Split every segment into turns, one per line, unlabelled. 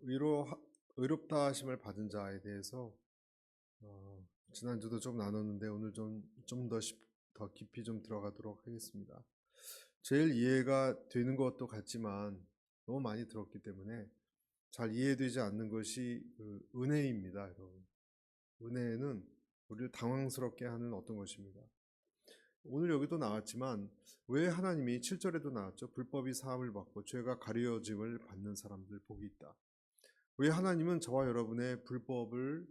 의롭다 하심을 받은 자에 대해서 지난주도 좀 나눴는데 오늘 더 깊이 좀 들어가도록 하겠습니다. 제일 이해가 되는 것도 같지만 너무 많이 들었기 때문에 잘 이해되지 않는 것이 그 은혜입니다, 여러분. 은혜는 우리를 당황스럽게 하는 어떤 것입니다. 오늘 여기도 나왔지만 왜 하나님이 7절에도 나왔죠. 불법이 사함을 받고 죄가 가려짐을 받는 사람들 복이 있다. 왜 하나님은 저와 여러분의 불법을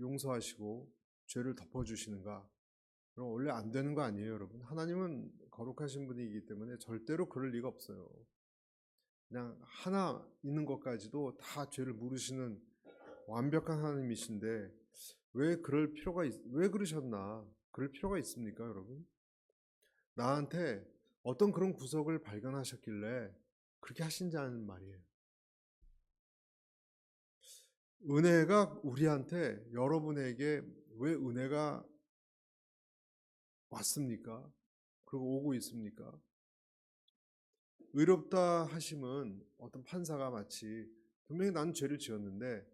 용서하시고 죄를 덮어주시는가? 그럼 원래 안 되는 거 아니에요, 여러분? 하나님은 거룩하신 분이기 때문에 절대로 그럴 리가 없어요. 그냥 하나 있는 것까지도 다 죄를 물으시는 완벽한 하나님이신데 왜 그러셨나? 그럴 필요가 있습니까, 여러분? 나한테 어떤 그런 구석을 발견하셨길래 그렇게 하신다는 말이에요. 은혜가 우리한테, 여러분에게 왜 은혜가 왔습니까? 그리고 오고 있습니까? 의롭다 하심은 어떤 판사가 마치 분명히 난 죄를 지었는데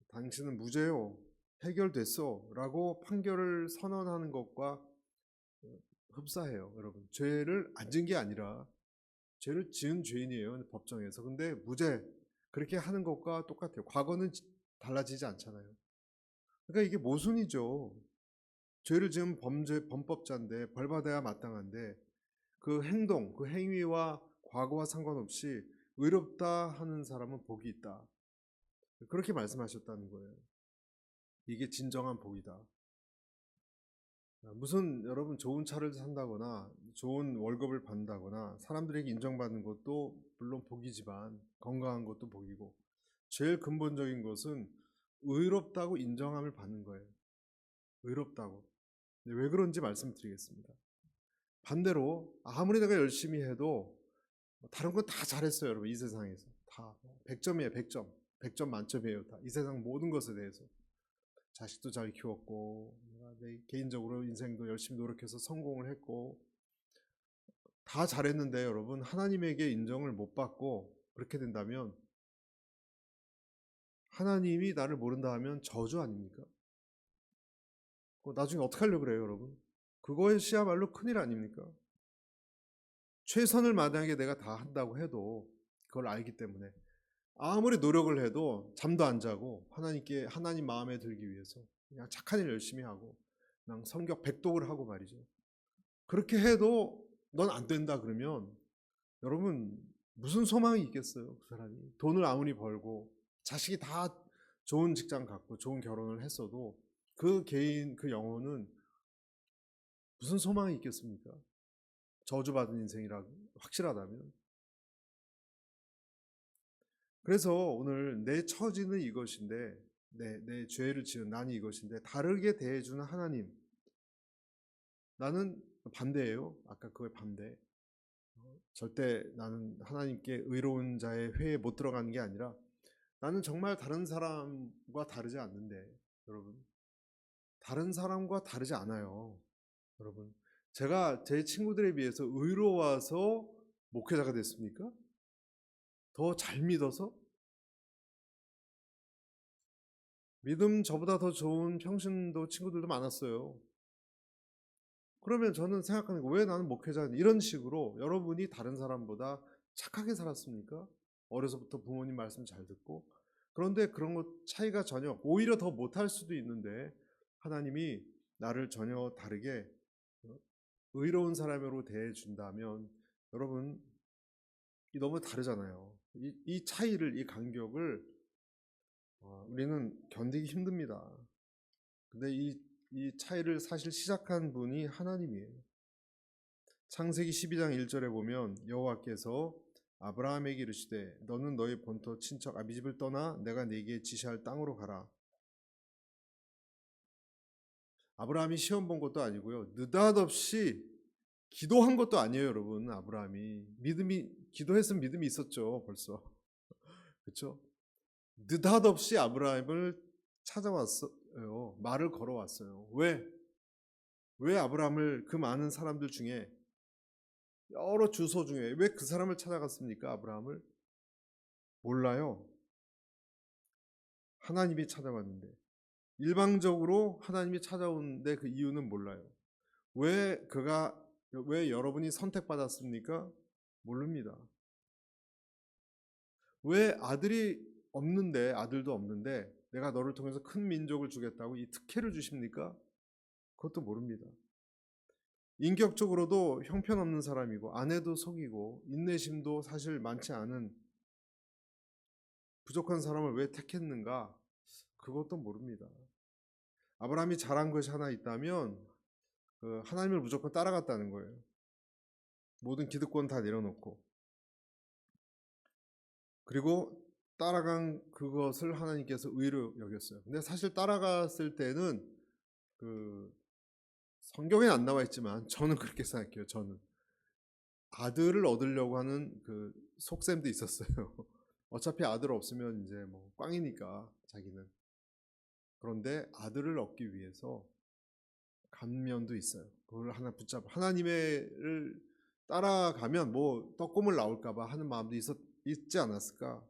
당신은 무죄요, 해결됐어 라고 판결을 선언하는 것과 흡사해요. 여러분, 죄를 안 지은 게 아니라 죄를 지은 죄인이에요, 법정에서. 근데 무죄 그렇게 하는 것과 똑같아요. 과거는 달라지지 않잖아요. 그러니까 이게 모순이죠. 죄를 지은 범법자인데 벌 받아야 마땅한데 그 행동, 그 행위와 과거와 상관없이 의롭다 하는 사람은 복이 있다. 그렇게 말씀하셨다는 거예요. 이게 진정한 복이다. 무슨 여러분 좋은 차를 산다거나 좋은 월급을 받는다거나 사람들에게 인정받는 것도 물론 복이지만 건강한 것도 복이고 제일 근본적인 것은 의롭다고 인정함을 받는 거예요. 의롭다고. 왜 그런지 말씀드리겠습니다. 반대로 아무리 내가 열심히 해도 다른 건 다 잘했어요, 여러분. 이 세상에서 다 100점이에요. 100점. 100점 만점이에요. 다 이 세상 모든 것에 대해서. 자식도 잘 키웠고 내 개인적으로 인생도 열심히 노력해서 성공을 했고 다 잘했는데 여러분, 하나님에게 인정을 못 받고 그렇게 된다면 하나님이 나를 모른다 하면 저주 아닙니까? 나중에 어떻게 하려고 그래요, 여러분? 그것이야말로 큰일 아닙니까? 최선을 만약에 내가 다 한다고 해도 그걸 알기 때문에 아무리 노력을 해도 잠도 안 자고 하나님 마음에 들기 위해서 그냥 착한 일 열심히 하고 그냥 성경 백독을 하고 말이죠. 그렇게 해도 넌 안 된다 그러면 여러분 무슨 소망이 있겠어요? 그 사람이 돈을 아무리 벌고 자식이 다 좋은 직장 갖고 좋은 결혼을 했어도 그 개인 그 영혼은 무슨 소망이 있겠습니까? 저주받은 인생이라 확실하다면. 그래서 오늘 내 처지는 이것인데 내 죄를 지은 난이 이것인데 다르게 대해주는 하나님, 나는 반대예요. 아까 그거에 반대. 절대 나는 하나님께 의로운 자의 회에 못 들어가는 게 아니라 나는 정말 다른 사람과 다르지 않는데 여러분, 다른 사람과 다르지 않아요. 여러분, 제가 제 친구들에 비해서 의로워서 목회자가 됐습니까? 더 잘 믿어서? 믿음 저보다 더 좋은 평신도 친구들도 많았어요. 그러면 저는 생각하는 거, 왜 나는 목회자 이런 식으로 여러분이 다른 사람보다 착하게 살았습니까? 어려서부터 부모님 말씀 잘 듣고. 그런데 그런 것 차이가 전혀, 오히려 더 못할 수도 있는데 하나님이 나를 전혀 다르게 의로운 사람으로 대해준다면 여러분, 이 너무 다르잖아요. 이 차이를, 이 간격을 우리는 견디기 힘듭니다. 근데 이 차이를 사실 시작한 분이 하나님이에요. 창세기 12장 1절에 보면 여호와께서 아브라함에게 이르시되 너는 너희 본토 친척 아비집을 떠나 내가 네게 지시할 땅으로 가라. 아브라함이 시험 본 것도 아니고요, 느닷없이 기도한 것도 아니에요, 여러분. 아브라함이 기도했으면 믿음이 있었죠, 벌써. 그렇죠? 느닷없이 아브라함을 찾아왔어요. 말을 걸어왔어요. 왜 아브라함을, 그 많은 사람들 중에, 여러 주소 중에 왜 그 사람을 찾아갔습니까? 아브라함을 몰라요. 하나님이 찾아왔는데, 일방적으로 하나님이 찾아오는데 그 이유는 몰라요. 왜 여러분이 선택받았습니까? 모릅니다. 왜 아들도 없는데 내가 너를 통해서 큰 민족을 주겠다고 이 특혜를 주십니까? 그것도 모릅니다. 인격적으로도 형편없는 사람이고 아내도 속이고 인내심도 사실 많지 않은 부족한 사람을 왜 택했는가? 그것도 모릅니다. 아브라함이 잘한 것이 하나 있다면 하나님을 무조건 따라갔다는 거예요. 모든 기득권 다 내려놓고, 그리고 따라간 그것을 하나님께서 의로 여겼어요. 근데 사실 따라갔을 때는 성경에 안 나와 있지만 저는 그렇게 생각해요. 저는 아들을 얻으려고 하는 속셈도 있었어요. 어차피 아들 없으면 이제 뭐 꽝이니까 자기는. 그런데 아들을 얻기 위해서 간 면도 있어요. 그걸 하나 하나님을 따라가면 뭐 떡고물 나올까봐 하는 마음도 있지 않았을까?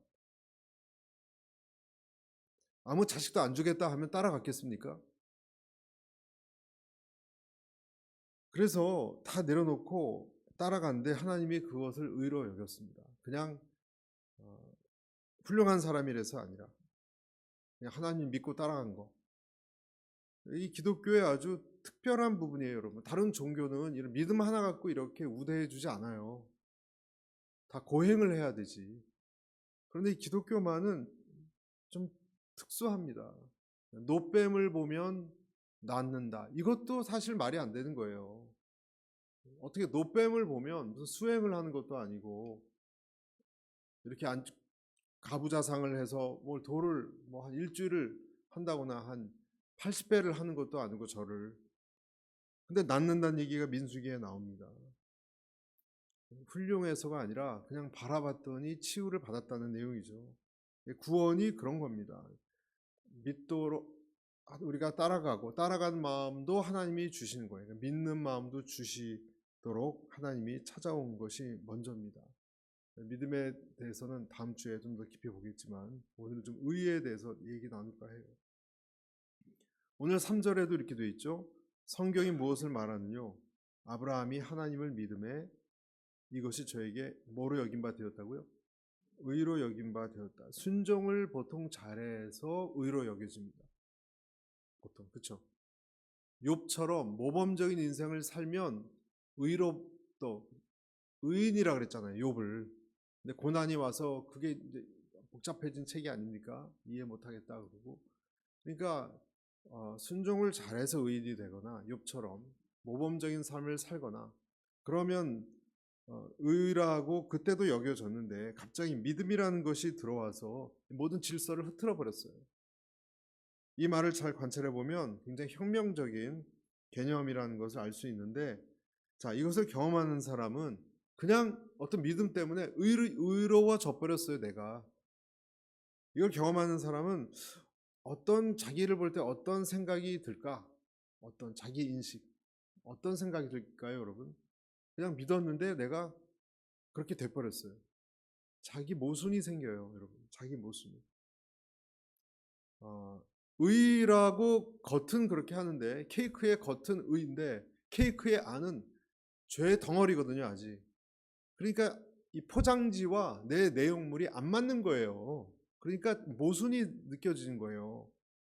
아무 자식도 안 주겠다 하면 따라갔겠습니까? 그래서 다 내려놓고 따라갔는데 하나님이 그것을 의로 여겼습니다. 그냥 훌륭한 사람이라서 아니라 그냥 하나님 믿고 따라간 거. 이 기독교의 아주 특별한 부분이에요, 여러분. 다른 종교는 이런 믿음 하나 갖고 이렇게 우대해 주지 않아요. 다 고행을 해야 되지. 그런데 이 기독교만은 좀 특수합니다. 노뱀을 보면 낫는다. 이것도 사실 말이 안 되는 거예요. 어떻게 노뱀을 보면 무슨 수행을 하는 것도 아니고 이렇게 가부좌상을 해서 뭘 돌을 뭐 한 일주일을 한다거나 한 80배를 하는 것도 아니고 절을. 근데 낫는다는 얘기가 민수기에 나옵니다. 훌륭해서가 아니라 그냥 바라봤더니 치유를 받았다는 내용이죠. 구원이 그런 겁니다. 믿도록 우리가 따라간 마음도 하나님이 주시는 거예요. 믿는 마음도 주시도록 하나님이 찾아온 것이 먼저입니다. 믿음에 대해서는 다음 주에 좀 더 깊이 보겠지만 오늘은 좀 의에 대해서 얘기 나눌까 해요. 오늘 3절에도 이렇게 되어 있죠. 성경이 무엇을 말하느뇨? 아브라함이 하나님을 믿음에 이것이 저에게 뭐로 여긴 바 되었다고요? 의로 여긴 바 되었다. 순종을 보통 잘해서 의로 여겨집니다. 보통 그렇죠. 욥처럼 모범적인 인생을 살면 의롭도 의인이라 그랬잖아요. 욥을. 근데 고난이 와서 그게 이제 복잡해진 책이 아닙니까? 이해 못하겠다 그러고. 그러니까 순종을 잘해서 의인이 되거나 욥처럼 모범적인 삶을 살거나 그러면 의라고 그때도 여겨졌는데 갑자기 믿음이라는 것이 들어와서 모든 질서를 흐트러 버렸어요. 이 말을 잘 관찰해 보면 굉장히 혁명적인 개념이라는 것을 알 수 있는데, 자, 이것을 경험하는 사람은 그냥 어떤 믿음 때문에 의로워져 버렸어요. 내가 이걸 경험하는 사람은 자기를 볼 때 어떤 생각이 들까? 어떤 자기 인식, 어떤 생각이 들까요, 여러분? 그냥 믿었는데 내가 그렇게 돼버렸어요. 자기 모순이 생겨요, 여러분. 자기 모순이. 의라고 겉은 그렇게 하는데 케이크의 겉은 의인데 케이크의 안은 죄의 덩어리거든요, 아직. 그러니까 이 포장지와 내 내용물이 안 맞는 거예요. 그러니까 모순이 느껴지는 거예요.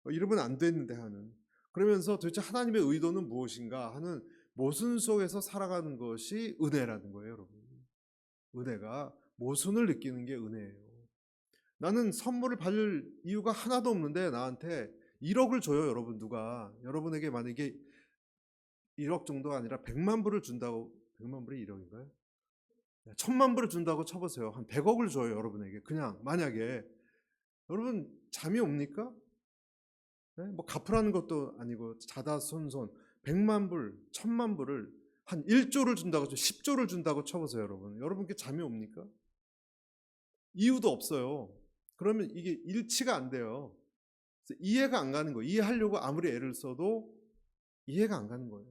이러면 안 되는데 하는. 그러면서 도대체 하나님의 의도는 무엇인가 하는 모순 속에서 살아가는 것이 은혜라는 거예요, 여러분. 은혜가 모순을 느끼는 게 은혜예요. 나는 선물을 받을 이유가 하나도 없는데 나한테 1억을 줘요, 여러분. 누가 여러분에게 만약에 1억 정도가 아니라 100만 불을 준다고. 100만 불이 1억인가요? 1000만 불을 준다고 쳐보세요. 한 100억을 줘요, 여러분에게. 그냥 만약에 여러분 잠이 옵니까? 네? 뭐 갚으라는 것도 아니고 자다손손 100만 불, 1000만 불을 한 1조를 준다고 10조를 준다고 쳐보세요, 여러분. 여러분께 잠이 옵니까? 이유도 없어요. 그러면 이게 일치가 안 돼요. 이해가 안 가는 거예요. 이해하려고 아무리 애를 써도 이해가 안 가는 거예요.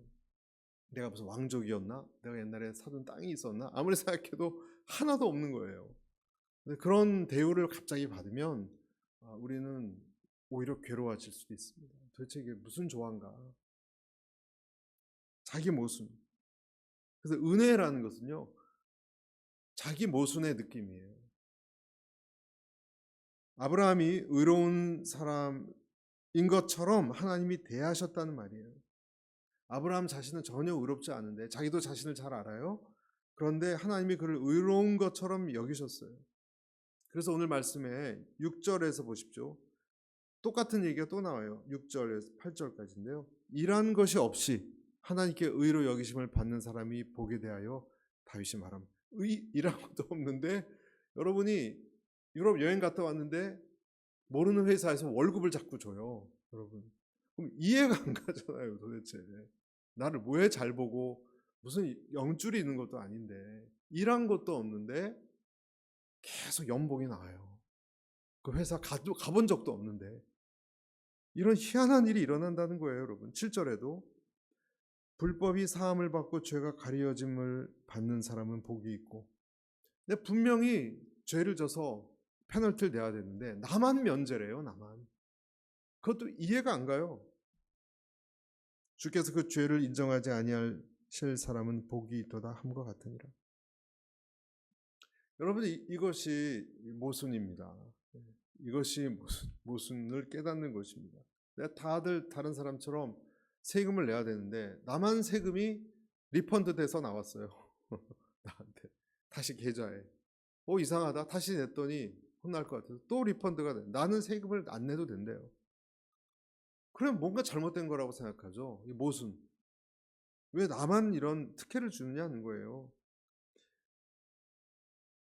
내가 무슨 왕족이었나? 내가 옛날에 사둔 땅이 있었나? 아무리 생각해도 하나도 없는 거예요. 그런 대우를 갑자기 받으면 우리는 오히려 괴로워질 수도 있습니다. 도대체 이게 무슨 조화인가? 자기 모순. 그래서 은혜라는 것은요, 자기 모순의 느낌이에요. 아브라함이 의로운 사람인 것처럼 하나님이 대하셨다는 말이에요. 아브라함 자신은 전혀 의롭지 않은데 자기도 자신을 잘 알아요. 그런데 하나님이 그를 의로운 것처럼 여기셨어요. 그래서 오늘 말씀에 6절에서 보십시오. 똑같은 얘기가 또 나와요. 6절에서 8절까지인데요. 이러한 것이 없이 하나님께 의로 여기심을 받는 사람이 복에 대하여 다윗이 말합니다. 이란 것도 없는데, 여러분이 유럽 여행 갔다 왔는데 모르는 회사에서 월급을 자꾸 줘요. 여러분, 그럼 이해가 안 가잖아요. 도대체 나를 왜 잘 보고, 무슨 영줄이 있는 것도 아닌데, 일한 것도 없는데 계속 연봉이 나와요. 그 회사 가본 적도 없는데. 이런 희한한 일이 일어난다는 거예요. 여러분, 7절에도 불법이 사함을 받고 죄가 가려짐을 받는 사람은 복이 있고, 근데 분명히 죄를 져서 페널티를 내야 되는데 나만 면제래요. 나만. 그것도 이해가 안 가요. 주께서 그 죄를 인정하지 아니하실 사람은 복이 있도다 함과 같으니라. 여러분, 이것이 모순입니다. 이것이 모순을 깨닫는 것입니다. 내가 다들 다른 사람처럼 세금을 내야 되는데 나만 세금이 리펀드 돼서 나왔어요. 나한테 다시 계좌에. 이상하다. 다시 냈더니 혼날 것 같아서 또 리펀드가 돼. 나는 세금을 안 내도 된대요. 그럼 뭔가 잘못된 거라고 생각하죠. 이 모순. 왜 나만 이런 특혜를 주느냐는 거예요.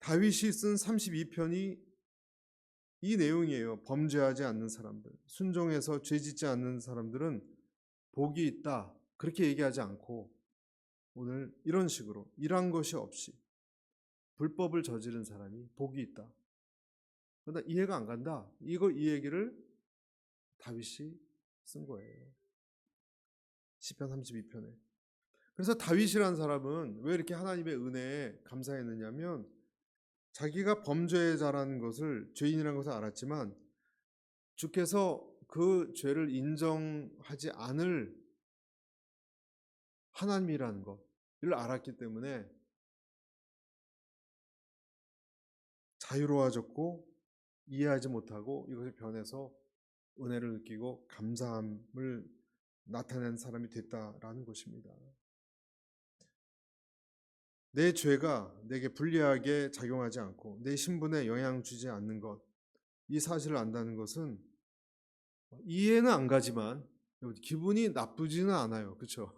다윗이 쓴 32편이 이 내용이에요. 범죄하지 않는 사람들, 순종해서 죄 짓지 않는 사람들은 복이 있다. 그렇게 얘기하지 않고 오늘 이런 식으로 일한 것이 없이 불법을 저지른 사람이 복이 있다. 그러나 이해가 안 간다. 이 얘기를 다윗이 쓴 거예요. 시편 32편에. 그래서 다윗이라는 사람은 왜 이렇게 하나님의 은혜에 감사했느냐면, 자기가 범죄자라는 것을, 죄인이라는 것을 알았지만 주께서 그 죄를 인정하지 않을 하나님이라는 것을 알았기 때문에 자유로워졌고, 이해하지 못하고 이것을 변해서 은혜를 느끼고 감사함을 나타낸 사람이 됐다라는 것입니다. 내 죄가 내게 불리하게 작용하지 않고 내 신분에 영향 주지 않는 것, 이 사실을 안다는 것은 이해는 안 가지만 기분이 나쁘지는 않아요. 그렇죠?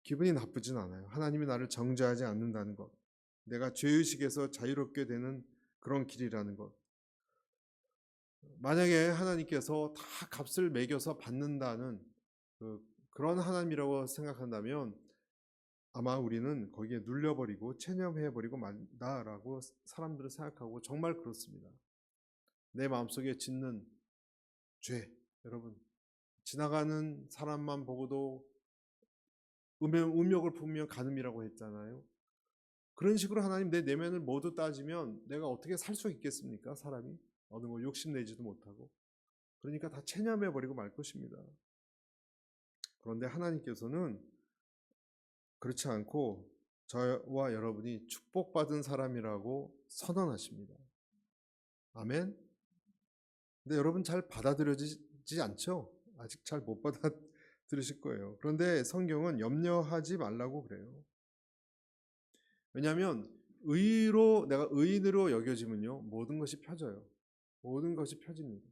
기분이 나쁘진 않아요. 하나님이 나를 정죄하지 않는다는 것, 내가 죄의식에서 자유롭게 되는 그런 길이라는 것. 만약에 하나님께서 다 값을 매겨서 받는다는 그런 하나님이라고 생각한다면 아마 우리는 거기에 눌려버리고 체념해버리고 만다라고 사람들은 생각하고, 정말 그렇습니다. 내 마음속에 짓는 죄, 여러분, 지나가는 사람만 보고도 음욕을 품으면 간음이라고 했잖아요. 그런 식으로 하나님 내 내면을 모두 따지면 내가 어떻게 살 수 있겠습니까? 사람이 어느 뭐 욕심내지도 못하고. 그러니까 다 체념해버리고 말 것입니다. 그런데 하나님께서는 그렇지 않고 저와 여러분이 축복받은 사람이라고 선언하십니다. 아멘. 근데 여러분 잘 받아들여지지 않죠? 아직 잘 못 받아들이실 거예요. 그런데 성경은 염려하지 말라고 그래요. 왜냐하면 내가 의인으로 여겨지면요, 모든 것이 펴져요. 모든 것이 펴집니다.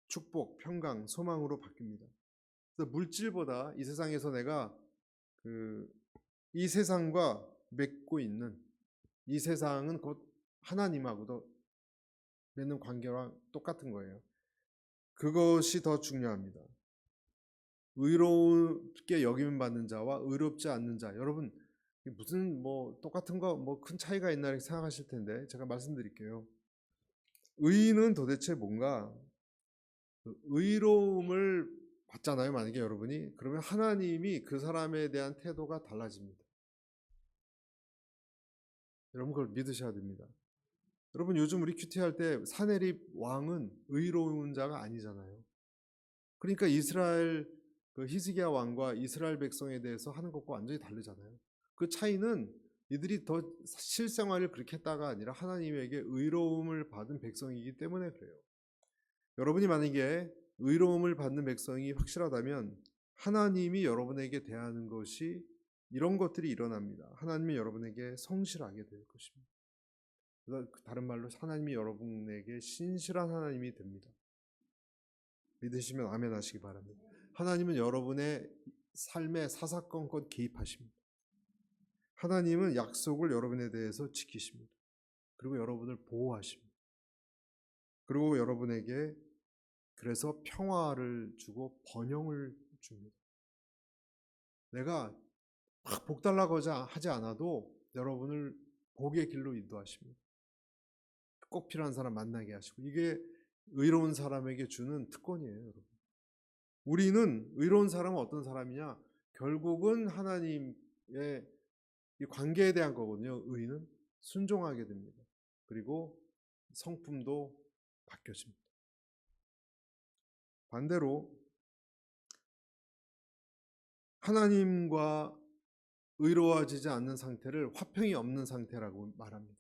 축복, 평강, 소망으로 바뀝니다. 그래서 물질보다 이 세상에서 내가 이 세상과 맺고 있는, 이 세상은 곧 하나님하고도 맺는 관계와 똑같은 거예요. 그것이 더 중요합니다. 의롭게 여김 받는 자와 의롭지 않는 자. 여러분, 무슨 똑같은 거 큰 차이가 있나 이렇게 생각하실 텐데 제가 말씀드릴게요. 의인은 도대체 뭔가, 의로움을 받잖아요. 만약에 여러분이, 그러면 하나님이 그 사람에 대한 태도가 달라집니다. 여러분 그걸 믿으셔야 됩니다. 여러분 요즘 우리 큐티 할 때 사내립 왕은 의로운 자가 아니잖아요. 그러니까 이스라엘 그 히스기야 왕과 이스라엘 백성에 대해서 하는 것과 완전히 다르잖아요. 그 차이는 이들이 더 실생활을 그렇게 했다가 아니라 하나님에게 의로움을 받은 백성이기 때문에 그래요. 여러분이 만약에 의로움을 받는 백성이 확실하다면 하나님이 여러분에게 대하는 것이 이런 것들이 일어납니다. 하나님이 여러분에게 성실하게 될 것입니다. 다른 말로 하나님이 여러분에게 신실한 하나님이 됩니다. 믿으시면 아멘 하시기 바랍니다. 하나님은 여러분의 삶에 사사건건 개입하십니다. 하나님은 약속을 여러분에 대해서 지키십니다. 그리고 여러분을 보호하십니다. 그리고 여러분에게 그래서 평화를 주고 번영을 줍니다. 내가 막 복 달라고 하지 않아도 여러분을 복의 길로 인도하십니다. 꼭 필요한 사람 만나게 하시고, 이게 의로운 사람에게 주는 특권이에요, 여러분. 우리는 의로운 사람은 어떤 사람이냐? 결국은 하나님의 이 관계에 대한 거거든요. 의는 순종하게 됩니다. 그리고 성품도 바뀌어집니다. 반대로 하나님과 의로워지지 않는 상태를 화평이 없는 상태라고 말합니다.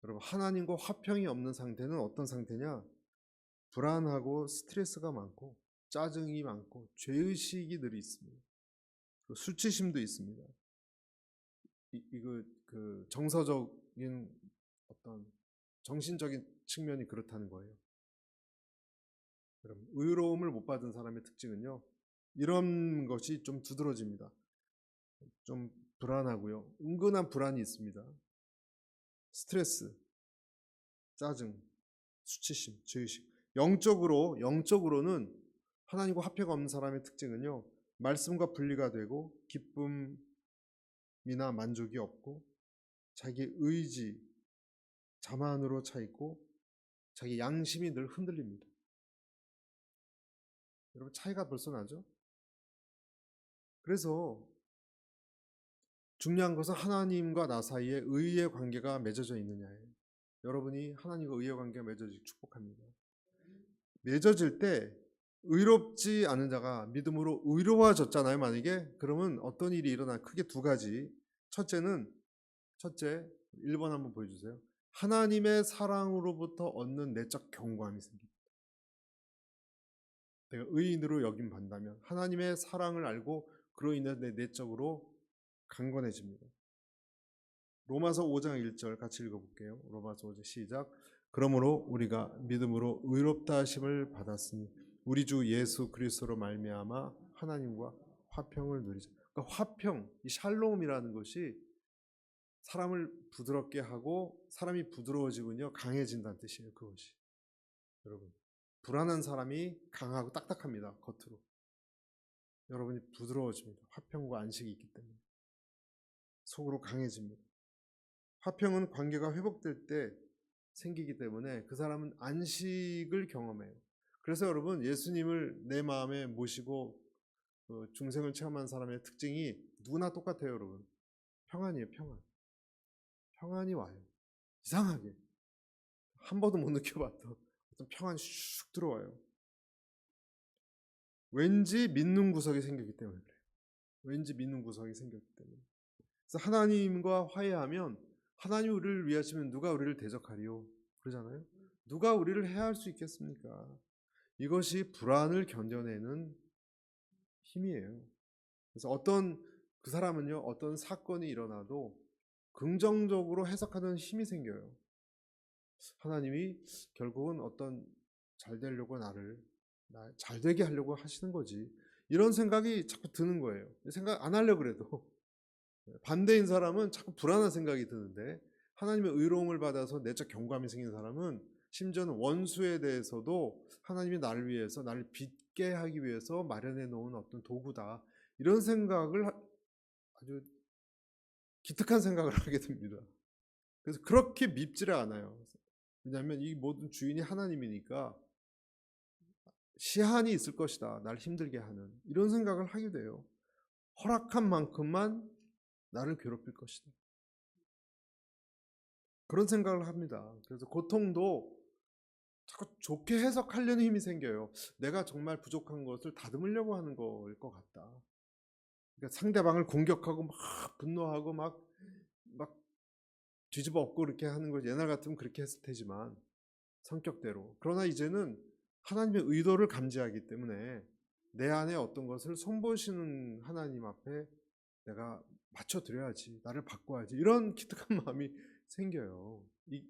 여러분, 하나님과 화평이 없는 상태는 어떤 상태냐? 불안하고 스트레스가 많고 짜증이 많고 죄의식이 늘 있습니다. 수치심도 있습니다. 그 정서적인 어떤 정신적인 측면이 그렇다는 거예요. 여러분, 의로움을 못 받은 사람의 특징은요, 이런 것이 좀 두드러집니다. 좀 불안하고요, 은근한 불안이 있습니다. 스트레스, 짜증, 수치심, 죄의식. 영적으로는 하나님과 화평가 없는 사람의 특징은요, 말씀과 분리가 되고 기쁨이나 만족이 없고 자기 의지, 자만으로 차 있고 자기 양심이 늘 흔들립니다. 여러분, 차이가 벌써 나죠? 그래서 중요한 것은 하나님과 나 사이에 의의 관계가 맺어져 있느냐예요. 여러분이 하나님과 의의 관계가 맺어지기 축복합니다. 맺어질 때 의롭지 않은 자가 믿음으로 의로워졌잖아요. 만약에 그러면 어떤 일이 일어나? 크게 두 가지. 첫째 1번 한번 보여주세요. 하나님의 사랑으로부터 얻는 내적 경고함이 생깁니다. 내가 의인으로 여김 받는다면 하나님의 사랑을 알고 그로 인해 내 내적으로 강건해집니다. 로마서 5장 1절 같이 읽어볼게요. 로마서 5장 시작. 그러므로 우리가 믿음으로 의롭다 하심을 받았으니 우리 주 예수 그리스도로 말미암아 하나님과 화평을 누리자. 그러니까 화평, 이 샬롬이라는 것이 사람을 부드럽게 하고 사람이 부드러워지면요 강해진다는 뜻이에요. 그것이 여러분, 불안한 사람이 강하고 딱딱합니다. 겉으로. 여러분이 부드러워집니다. 화평과 안식이 있기 때문에 속으로 강해집니다. 화평은 관계가 회복될 때 생기기 때문에 그 사람은 안식을 경험해요. 그래서 여러분, 예수님을 내 마음에 모시고 중생을 체험한 사람의 특징이 누구나 똑같아요. 여러분, 평안이에요. 평안이 와요. 이상하게 한 번도 못 느껴봤던 어떤 평안이 슉 들어와요. 왠지 믿는 구석이 생겼기 때문에 그래요. 왠지 믿는 구석이 생겼기 때문에. 그래서 하나님과 화해하면 하나님이 우리를 위하시면 누가 우리를 대적하리요? 그러잖아요. 누가 우리를 해할 수 있겠습니까? 이것이 불안을 견뎌내는 힘이에요. 그래서 그 사람은요, 어떤 사건이 일어나도 긍정적으로 해석하는 힘이 생겨요. 하나님이 결국은 어떤 잘 되려고 나를 잘 되게 하려고 하시는 거지. 이런 생각이 자꾸 드는 거예요. 생각 안 하려고 그래도. 반대인 사람은 자꾸 불안한 생각이 드는데, 하나님의 의로움을 받아서 내적 경감이 생긴 사람은 심지어는 원수에 대해서도 하나님이 나를 위해서, 나를 빚게 하기 위해서 마련해 놓은 어떤 도구다, 이런 생각을 아주 기특한 생각을 하게 됩니다. 그래서 그렇게 밉지를 않아요. 왜냐하면 이 모든 주인이 하나님이니까 시한이 있을 것이다, 날 힘들게 하는, 이런 생각을 하게 돼요. 허락한 만큼만 나를 괴롭힐 것이다. 그런 생각을 합니다. 그래서 고통도 자꾸 좋게 해석하려는 힘이 생겨요. 내가 정말 부족한 것을 다듬으려고 하는 거일 것 같다. 그러니까 상대방을 공격하고 막 분노하고 막 뒤집어 엎고 그렇게 하는 거 옛날 같으면 그렇게 했을 테지만 성격대로. 그러나 이제는 하나님의 의도를 감지하기 때문에 내 안에 어떤 것을 손보시는 하나님 앞에 내가 맞춰드려야지, 나를 바꿔야지, 이런 기특한 마음이 생겨요.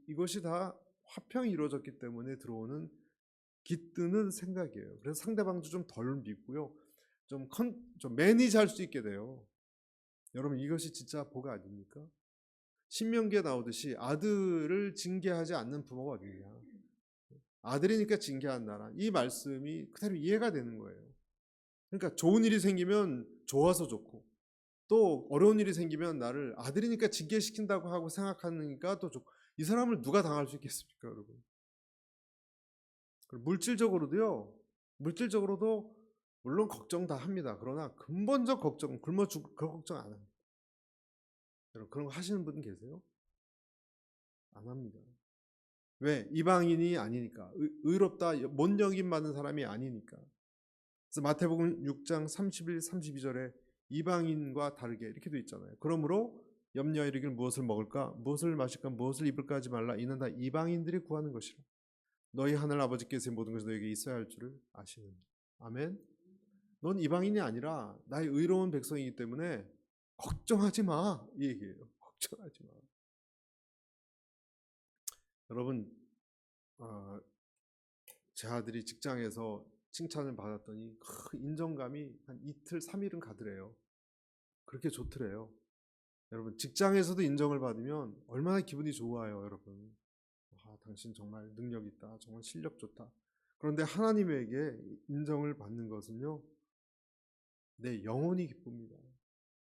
이것이 다 화평이 이루어졌기 때문에 들어오는 깃드는 생각이에요. 그래서 상대방도 좀 덜 믿고요. 좀 매니지할 수 있게 돼요. 여러분, 이것이 진짜 복 아닙니까? 신명기에 나오듯이 아들을 징계하지 않는 부모가 어디냐. 아들이니까 징계한다라. 이 말씀이 그대로 이해가 되는 거예요. 그러니까 좋은 일이 생기면 좋아서 좋고, 또 어려운 일이 생기면 나를 아들이니까 징계시킨다고 하고 생각하니까 또 좋고, 이 사람을 누가 당할 수 있겠습니까, 여러분? 물질적으로도 물론 걱정 다 합니다. 그러나 근본적 걱정, 굶어 죽을 그런 걱정 안 합니다. 여러분, 그런 거 하시는 분 계세요? 안 합니다. 왜? 이방인이 아니니까. 의롭다, 못 여김 받는 사람이 아니니까. 그래서 마태복음 6장 31, 32절에 이방인과 다르게 이렇게 돼 있잖아요. 그러므로 염려에 이르기를 무엇을 먹을까, 무엇을 마실까, 무엇을 입을까 하지 말라. 이는 다 이방인들이 구하는 것이라. 너희 하늘 아버지께서 모든 것이 너에게 있어야 할 줄을 아시느니라. 아멘. 넌 이방인이 아니라 나의 의로운 백성이기 때문에 걱정하지 마, 이 얘기예요. 걱정하지 마. 여러분, 제 아들이 직장에서 칭찬을 받았더니 인정감이 한 이틀, 3일은 가더래요. 그렇게 좋더래요. 여러분, 직장에서도 인정을 받으면 얼마나 기분이 좋아요, 여러분. 당신 정말 능력 있다, 정말 실력 좋다. 그런데 하나님에게 인정을 받는 것은요, 내 영혼이 기쁩니다.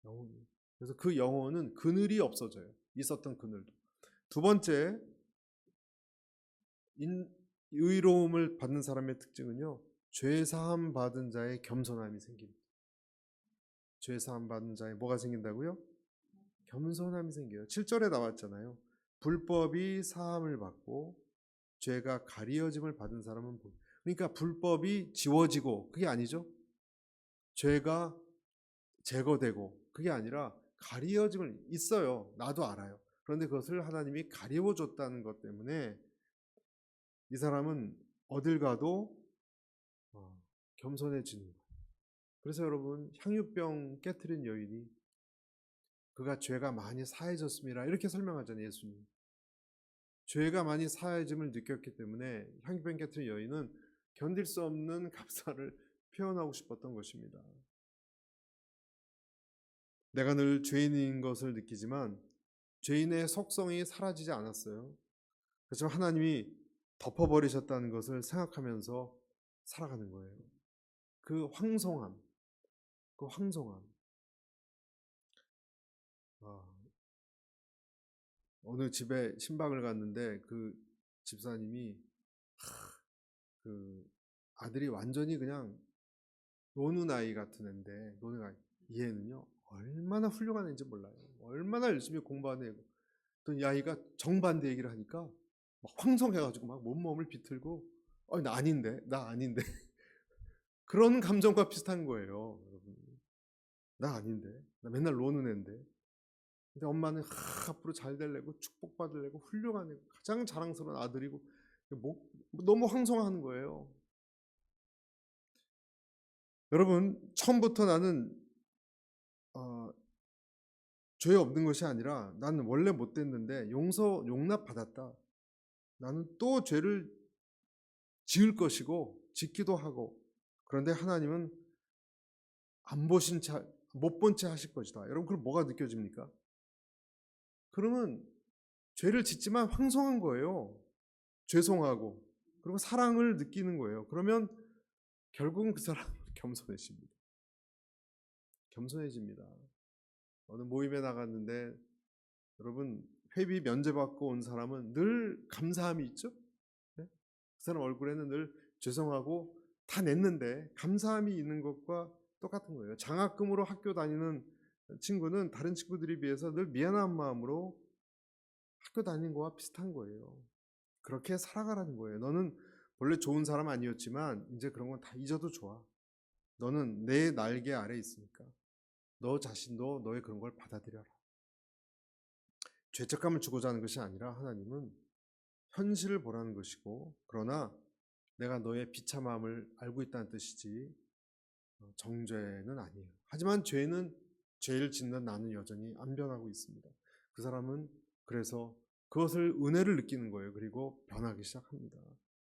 영혼이. 그래서 그 영혼은 그늘이 없어져요. 있었던 그늘도. 두 번째, 의로움을 받는 사람의 특징은요, 죄사함 받은 자의 겸손함이 생깁니다. 죄사함 받은 자의 뭐가 생긴다고요? 겸손함이 생겨요. 7절에 나왔잖아요. 불법이 사함을 받고 죄가 가리어짐을 받은 사람은 그러니까 불법이 지워지고 그게 아니죠. 죄가 제거되고 그게 아니라 가리어짐을 있어요. 나도 알아요. 그런데 그것을 하나님이 가리워줬다는 것 때문에 이 사람은 어딜 가도 겸손해지는 거예요. 그래서 여러분, 향유병 깨트린 여인이 그가 죄가 많이 사해졌습니다, 이렇게 설명하잖아요, 예수님. 죄가 많이 사해짐을 느꼈기 때문에 향유병 깨트린 여인은 견딜 수 없는 감사를 표현하고 싶었던 것입니다. 내가 늘 죄인인 것을 느끼지만 죄인의 속성이 사라지지 않았어요. 그렇지만 하나님이 덮어버리셨다는 것을 생각하면서 살아가는 거예요. 그 황송함. 어느 집에 신방을 갔는데 그 집사님이 그 아들이 완전히 그냥 노는 아이 같은 애인데, 이 애는요 얼마나 훌륭한 애인지 몰라요. 얼마나 열심히 공부하는 애고. 또 이 아이가 정반대 얘기를 하니까 막 황송해가지고 막 몸을 비틀고 나 아닌데 그런 감정과 비슷한 거예요, 여러분. 나 아닌데, 나 맨날 노는 애인데. 근데 엄마는 앞으로 잘 되려고 축복받으려고 훌륭한 애고 가장 자랑스러운 아들이고 너무 황송하는 거예요. 여러분, 처음부터 나는 죄 없는 것이 아니라 나는 원래 못됐는데 용납받았다. 나는 또 죄를 지을 것이고 짓기도 하고, 그런데 하나님은 못 본 채 하실 것이다. 여러분, 그럼 뭐가 느껴집니까? 그러면 죄를 짓지만 황송한 거예요. 죄송하고, 그리고 사랑을 느끼는 거예요. 그러면 결국은 그 사람은 겸손해집니다. 어느 모임에 나갔는데 여러분, 회비 면제받고 온 사람은 늘 감사함이 있죠. 네? 그 사람 얼굴에는 늘 죄송하고 다 냈는데 감사함이 있는 것과 똑같은 거예요. 장학금으로 학교 다니는 친구는 다른 친구들에 비해서 늘 미안한 마음으로 학교 다니는 거와 비슷한 거예요. 그렇게 살아가라는 거예요. 너는 원래 좋은 사람 아니었지만 이제 그런 건 다 잊어도 좋아. 너는 내 날개 아래 있으니까 너 자신도 너의 그런 걸 받아들여라. 죄책감을 주고자 하는 것이 아니라 하나님은 현실을 보라는 것이고, 그러나 내가 너의 비참함을 알고 있다는 뜻이지 정죄는 아니에요. 하지만 죄를 짓는 나는 여전히 안 변하고 있습니다. 그 사람은 그래서 그것을 은혜를 느끼는 거예요. 그리고 변하기 시작합니다.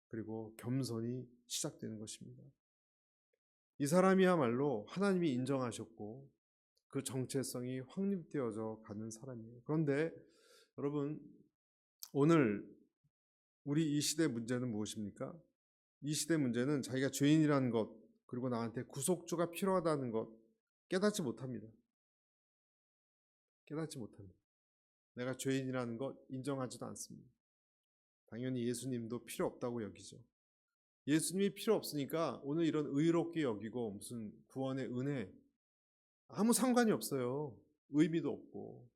그리고 겸손이 시작되는 것입니다. 이 사람이야말로 하나님이 인정하셨고 그 정체성이 확립되어져 가는 사람이에요. 그런데 여러분, 오늘 우리 이 시대 문제는 무엇입니까? 이 시대 문제는 자기가 죄인이라는 것, 그리고 나한테 구속주가 필요하다는 것 깨닫지 못합니다. 깨닫지 못합니다. 내가 죄인이라는 것 인정하지도 않습니다. 당연히 예수님도 필요 없다고 여기죠. 예수님이 필요 없으니까 오늘 이런 의롭게 여기고 무슨 구원의 은혜 아무 상관이 없어요. 의미도 없고,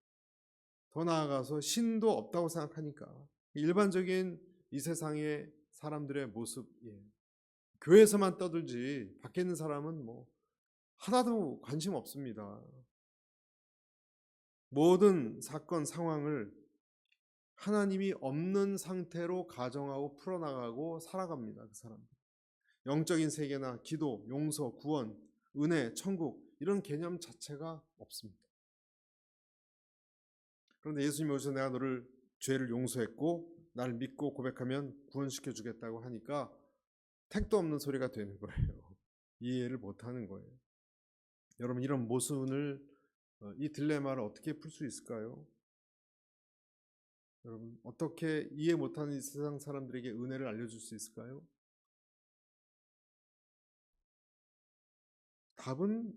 더 나아가서 신도 없다고 생각하니까 일반적인 이 세상의 사람들의 모습이에요. 교회에서만 떠들지 밖에 있는 사람은 뭐 하나도 관심 없습니다. 모든 사건 상황을 하나님이 없는 상태로 가정하고 풀어나가고 살아갑니다. 그 사람들. 영적인 세계나 기도, 용서, 구원, 은혜, 천국 이런 개념 자체가 없습니다. 그런데 예수님이 오셔서 내가 너를 죄를 용서했고 나를 믿고 고백하면 구원시켜 주겠다고 하니까 택도 없는 소리가 되는 거예요. 이해를 못하는 거예요. 여러분, 이런 모순을, 이 딜레마를 어떻게 풀 수 있을까요? 여러분, 어떻게 이해 못하는 이 세상 사람들에게 은혜를 알려줄 수 있을까요? 답은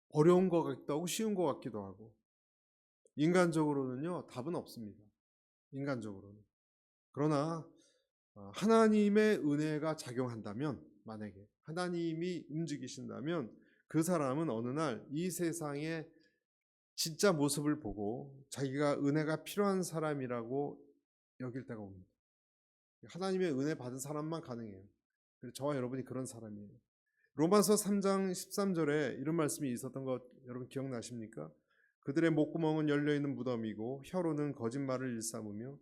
어려운 것 같기도 하고 쉬운 것 같기도 하고, 인간적으로는요 답은 없습니다. 인간적으로는. 그러나 하나님의 은혜가 작용한다면, 만약에 하나님이 움직이신다면 그 사람은 어느 날 이 세상의 진짜 모습을 보고 자기가 은혜가 필요한 사람이라고 여길 때가 옵니다. 하나님의 은혜 받은 사람만 가능해요. 그래서 저와 여러분이 그런 사람이에요. 로마서 3장 13절에 이런 말씀이 있었던 것 여러분 기억나십니까? 그들의 목구멍은 열려있는 무덤이고 혀로는 거짓말을 일삼으며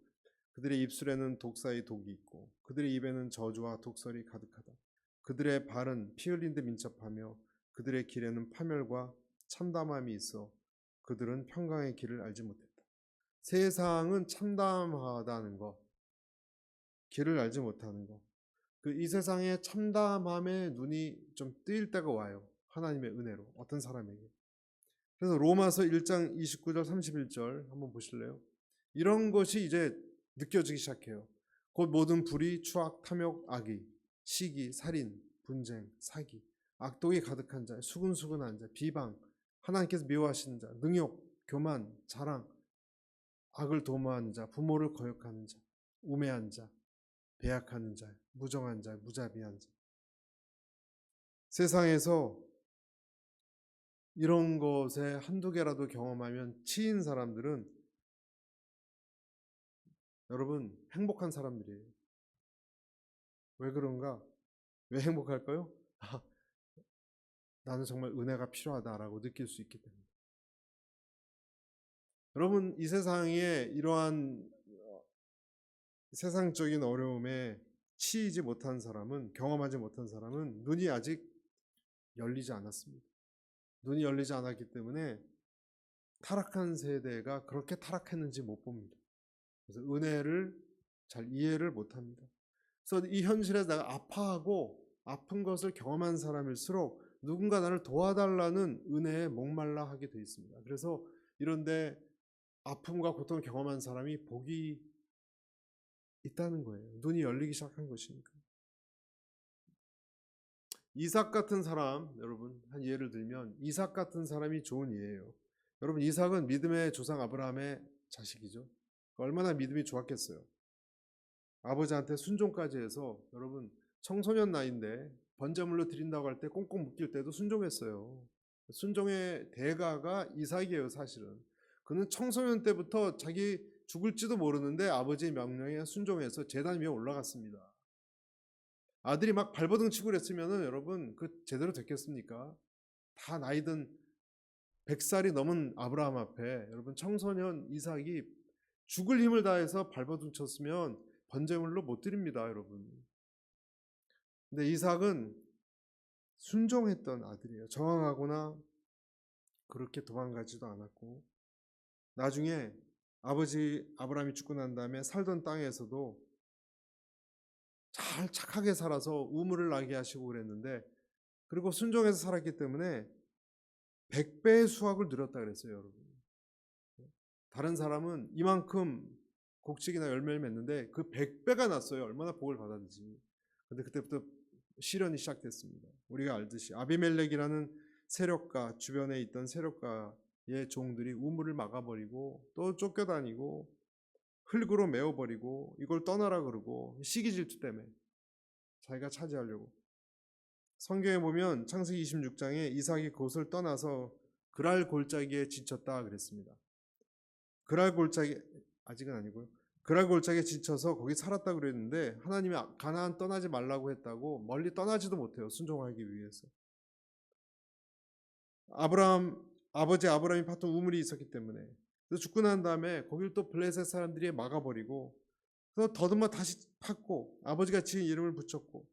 그들의 입술에는 독사의 독이 있고 그들의 입에는 저주와 독설이 가득하다. 그들의 발은 피 흘린 데 민첩하며 그들의 길에는 파멸과 참담함이 있어 그들은 평강의 길을 알지 못했다. 세상은 참담하다는 것, 길을 알지 못하는 것, 이 세상의 참담함에 눈이 좀 뜨일 때가 와요. 하나님의 은혜로 어떤 사람에게. 그래서 로마서 1장 29절 31절 한번 보실래요? 이런 것이 이제 느껴지기 시작해요. 곧 모든 불의, 추악, 탐욕, 악의, 시기, 살인, 분쟁, 사기, 악독이 가득한 자, 수근수근한 자, 비방, 하나님께서 미워하시는 자, 능욕, 교만, 자랑, 악을 도모하는 자, 부모를 거역하는 자, 우매한 자, 배약하는 자, 무정한 자, 무자비한 자. 세상에서 이런 것에 한두 개라도 경험하면 치인 사람들은 여러분 행복한 사람들이에요. 왜 그런가? 왜 행복할까요? 나는 정말 은혜가 필요하다라고 느낄 수 있기 때문에. 여러분, 이 세상에 이러한 세상적인 어려움에 치이지 못한 사람은, 경험하지 못한 사람은 눈이 아직 열리지 않았습니다. 눈이 열리지 않았기 때문에 타락한 세대가 그렇게 타락했는지 못 봅니다. 그래서 은혜를 잘 이해를 못합니다. 그래서 이 현실에서 내가 아파하고 아픈 것을 경험한 사람일수록 누군가 나를 도와달라는 은혜에 목말라 하게 되어 있습니다. 그래서 이런데 아픔과 고통을 경험한 사람이 복이 있다는 거예요. 눈이 열리기 시작한 것이니까. 이삭 같은 사람, 여러분 한 예를 들면 이삭 같은 사람이 좋은 예예요. 여러분, 이삭은 믿음의 조상 아브라함의 자식이죠. 얼마나 믿음이 좋았겠어요. 아버지한테 순종까지 해서, 여러분 청소년 나이인데 번제물로 드린다고 할 때 꽁꽁 묶일 때도 순종했어요. 순종의 대가가 이삭이에요. 사실은 그는 청소년 때부터 자기 죽을지도 모르는데 아버지의 명령에 순종해서 제단 위에 올라갔습니다. 아들이 막 발버둥 치고 그랬으면은 여러분 그 제대로 됐겠습니까? 다 나이든 100살이 넘은 아브라함 앞에 여러분 청소년 이삭이 죽을 힘을 다해서 발버둥 쳤으면 번제물로 못 드립니다, 여러분. 근데 이삭은 순종했던 아들이에요. 저항하거나 그렇게 도망가지도 않았고, 나중에 아버지 아브라함이 죽고 난 다음에 살던 땅에서도 잘 착하게 살아서 우물을 나게 하시고 그랬는데, 그리고 순종해서 살았기 때문에 100배의 수확을 누렸다 그랬어요, 여러분. 다른 사람은 이만큼 곡식이나 열매를 맺는데 그 100배가 났어요. 얼마나 복을 받았는지. 근데 그때부터 시련이 시작됐습니다. 우리가 알듯이 아비멜렉이라는 세력가, 주변에 있던 세력가의 종들이 우물을 막아버리고 또 쫓겨다니고 흙으로 메워버리고 이걸 떠나라 그러고, 시기 질투 때문에 자기가 차지하려고. 성경에 보면 창세기 26장에 이삭이 그곳을 떠나서 그랄 골짜기에 지쳤다 그랬습니다. 그랄 골짜기, 아직은 아니고요. 그랄 골짜기에 지쳐서 거기 살았다 그랬는데 하나님이 가나안 떠나지 말라고 했다고 멀리 떠나지도 못해요. 순종하기 위해서. 아버지 아브라함이 팠던 우물이 있었기 때문에. 그래서 죽고 난 다음에 거기를 또 블레셋 사람들이 막아버리고, 그래서 더듬어 다시 팠고 아버지가 지은 이름을 붙였고,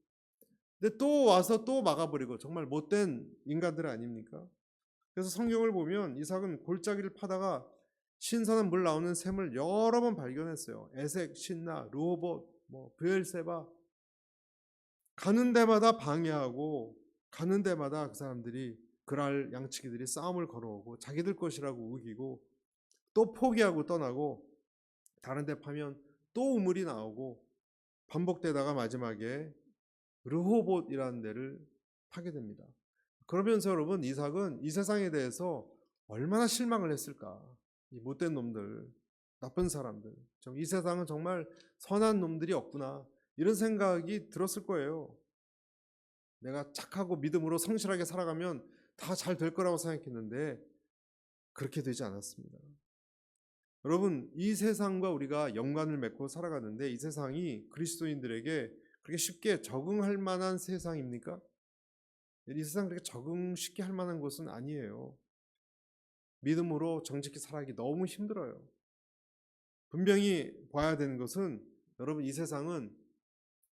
근데 또 와서 또 막아버리고, 정말 못된 인간들 아닙니까? 그래서 성경을 보면 이삭은 골짜기를 파다가 신선한 물 나오는 샘을 여러 번 발견했어요. 에색, 신나, 르호봇, 브엘세바. 가는 데마다 방해하고, 가는 데마다 그 사람들이, 그랄 양치기들이 싸움을 걸어오고 자기들 것이라고 우기고 또 포기하고 떠나고, 다른 데 파면 또 우물이 나오고, 반복되다가 마지막에 르호봇이라는 데를 파게 됩니다. 그러면서 여러분, 이삭은 이 세상에 대해서 얼마나 실망을 했을까. 이 못된 놈들, 나쁜 사람들, 이 세상은 정말 선한 놈들이 없구나, 이런 생각이 들었을 거예요. 내가 착하고 믿음으로 성실하게 살아가면 다 잘 될 거라고 생각했는데 그렇게 되지 않았습니다. 여러분, 이 세상과 우리가 연관을 맺고 살아가는데 이 세상이 그리스도인들에게 그렇게 쉽게 적응할 만한 세상입니까? 이 세상 그렇게 적응 쉽게 할 만한 곳은 아니에요. 믿음으로 정직히 살아가기 너무 힘들어요. 분명히 봐야 되는 것은, 여러분, 이 세상은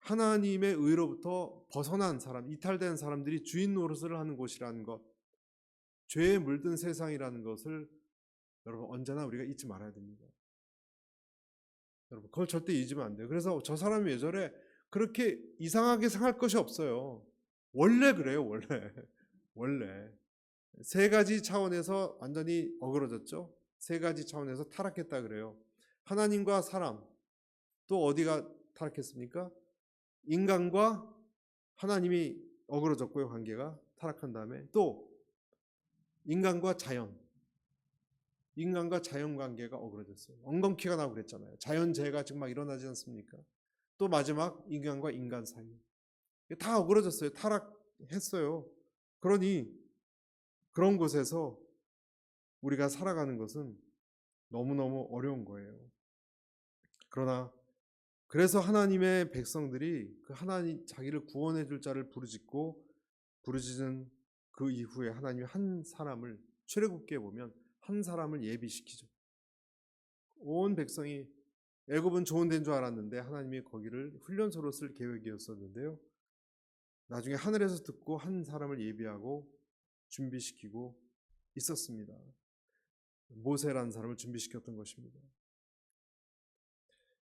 하나님의 의로부터 벗어난 사람, 이탈된 사람들이 주인 노릇을 하는 곳이라는 것, 죄에 물든 세상이라는 것을 여러분 언제나 우리가 잊지 말아야 됩니다. 여러분, 그걸 절대 잊으면 안 돼요. 그래서 저 사람이 왜 저래? 그렇게 이상하게 생각할 것이 없어요. 원래 그래요, 원래. 원래. 세 가지 차원에서 완전히 어그러졌죠. 세 가지 차원에서 타락했다 그래요. 하나님과 사람, 또 어디가 타락했습니까? 인간과 하나님이 어그러졌고요, 관계가 타락한 다음에. 또 인간과 자연, 인간과 자연 관계가 어그러졌어요. 엉겅퀴가 나고 그랬잖아요. 자연재해가 지금 막 일어나지 않습니까? 또 마지막 인간과 인간 사이, 다 어그러졌어요. 타락했어요. 그러니 그런 곳에서 우리가 살아가는 것은 너무너무 어려운 거예요. 그러나 그래서 하나님의 백성들이 그 하나님 자기를 구원해 줄 자를 부르짖은 그 이후에 하나님이 한 사람을, 출애굽기에 보면 한 사람을 예비시키죠. 온 백성이, 애굽은 좋은 데인 줄 알았는데 하나님이 거기를 훈련소로 쓸 계획이었었는데요, 나중에 하늘에서 듣고 한 사람을 예비하고 준비시키고 있었습니다. 모세라는 사람을 준비시켰던 것입니다.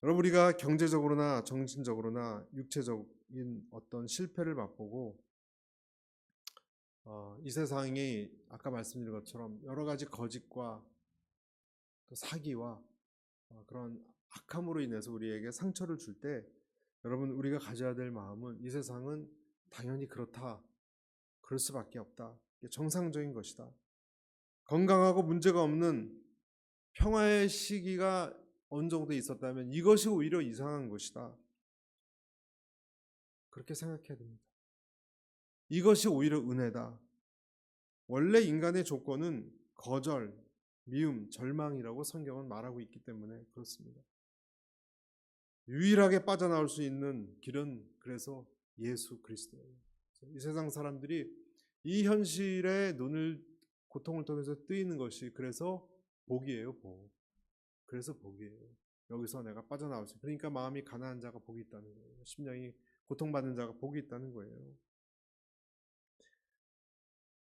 여러분, 우리가 경제적으로나 정신적으로나 육체적인 어떤 실패를 맛보고 이 세상이 아까 말씀드린 것처럼 여러 가지 거짓과 또 사기와 그런 악함으로 인해서 우리에게 상처를 줄 때, 여러분, 우리가 가져야 될 마음은 이 세상은 당연히 그렇다, 그럴 수밖에 없다, 이게 정상적인 것이다, 건강하고 문제가 없는 평화의 시기가 어느 정도 있었다면 이것이 오히려 이상한 것이다, 그렇게 생각해야 됩니다. 이것이 오히려 은혜다. 원래 인간의 조건은 거절, 미움, 절망이라고 성경은 말하고 있기 때문에 그렇습니다. 유일하게 빠져나올 수 있는 길은 그래서 예수 그리스도예요. 이 세상 사람들이 이 현실의 눈을 고통을 통해서 뜨이는 것이 그래서 복이에요, 복. 그래서 복이에요. 여기서 내가 빠져나올 수. 그러니까 마음이 가난한 자가 복이 있다는 거예요. 심령이 고통받는 자가 복이 있다는 거예요.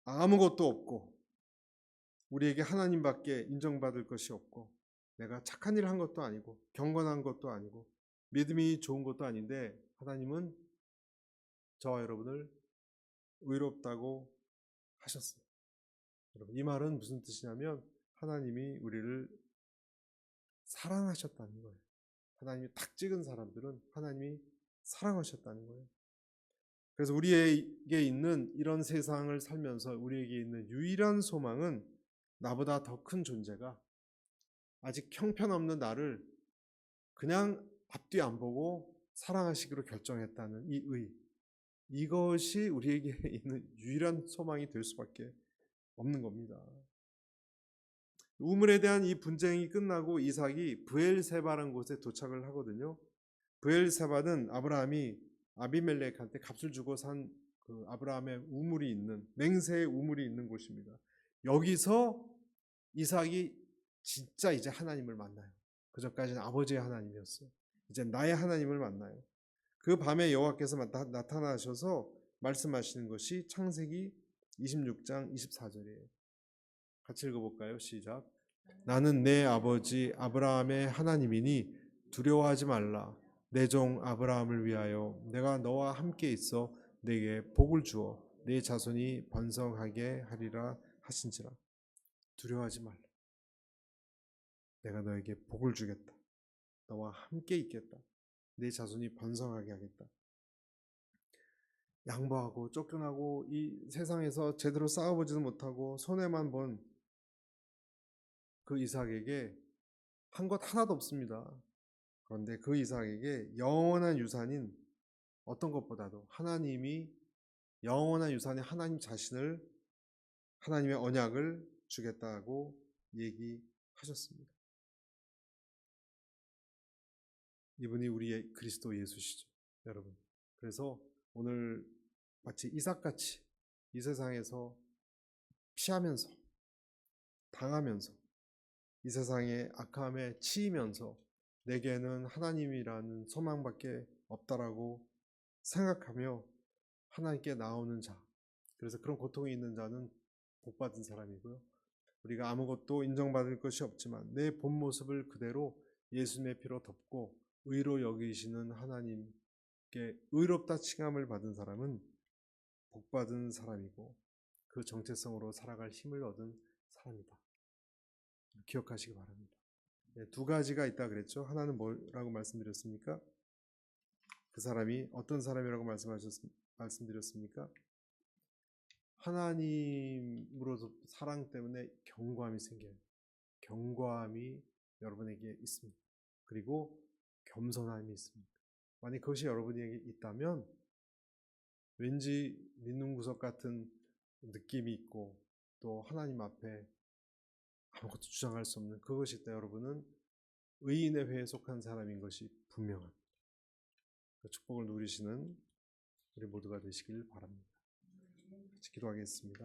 아무것도 없고 우리에게 하나님밖에 인정받을 것이 없고 내가 착한 일을 한 것도 아니고 경건한 것도 아니고 믿음이 좋은 것도 아닌데 하나님은 저와 여러분을 의롭다고 하셨어요. 여러분, 이 말은 무슨 뜻이냐면 하나님이 우리를 사랑하셨다는 거예요. 하나님이 탁 찍은 사람들은 하나님이 사랑하셨다는 거예요. 그래서 우리에게 있는 이런 세상을 살면서 우리에게 있는 유일한 소망은 나보다 더 큰 존재가 아직 형편없는 나를 그냥 앞뒤 안 보고 사랑하시기로 결정했다는 이 의, 이것이 우리에게 있는 유일한 소망이 될 수밖에 없는 겁니다. 우물에 대한 이 분쟁이 끝나고 이삭이 브엘세바라는 곳에 도착을 하거든요. 브엘세바는 아브라함이 아비멜렉한테 값을 주고 산 그 아브라함의 우물이 있는 맹세의 우물이 있는 곳입니다. 여기서 이삭이 진짜 이제 하나님을 만나요. 그전까지는 아버지의 하나님이었어요. 이제 나의 하나님을 만나요. 그 밤에 여호와께서 나타나셔서 말씀하시는 것이 창세기 26장 24절이에요. 같이 읽어볼까요? 시작. 나는 내 아버지 아브라함의 하나님이니 두려워하지 말라. 내 종 아브라함을 위하여 내가 너와 함께 있어 내게 복을 주어 내 자손이 번성하게 하리라 하신지라. 두려워하지 말라. 내가 너에게 복을 주겠다. 너와 함께 있겠다. 내 자손이 번성하게 하겠다. 양보하고 쫓겨나고 이 세상에서 제대로 싸워보지도 못하고 손해만 본 그 이삭에게 한 것 하나도 없습니다. 그런데 그 이삭에게 영원한 유산인 어떤 것보다도 하나님이 영원한 유산인 하나님 자신을 하나님의 언약을 주겠다고 얘기하셨습니다. 이분이 우리의 그리스도 예수시죠, 여러분. 그래서 오늘 마치 이삭같이 이 세상에서 피하면서 당하면서 이 세상의 악함에 치이면서 내게는 하나님이라는 소망밖에 없다라고 생각하며 하나님께 나오는 자, 그래서 그런 고통이 있는 자는 복받은 사람이고요. 우리가 아무것도 인정받을 것이 없지만 내 본 모습을 그대로 예수님의 피로 덮고 의로 여기시는 하나님께 의롭다 칭함을 받은 사람은 복받은 사람이고 그 정체성으로 살아갈 힘을 얻은 사람이다. 기억하시기 바랍니다. 네, 두 가지가 있다 그랬죠. 하나는 뭐라고 말씀드렸습니까? 그 사람이 어떤 사람이라고 말씀드렸습니까? 하나님으로서 사랑 때문에 경고함이 생겨요. 경고함이 여러분에게 있습니다. 그리고 겸손함이 있습니다. 만약 그것이 여러분에게 있다면 왠지 믿는 구석 같은 느낌이 있고 또 하나님 앞에 아무것도 주장할 수 없는 그것이 있다. 여러분은 의인의 회에 속한 사람인 것이 분명합니다. 그 축복을 누리시는 우리 모두가 되시길 바랍니다. 같이 기도하겠습니다.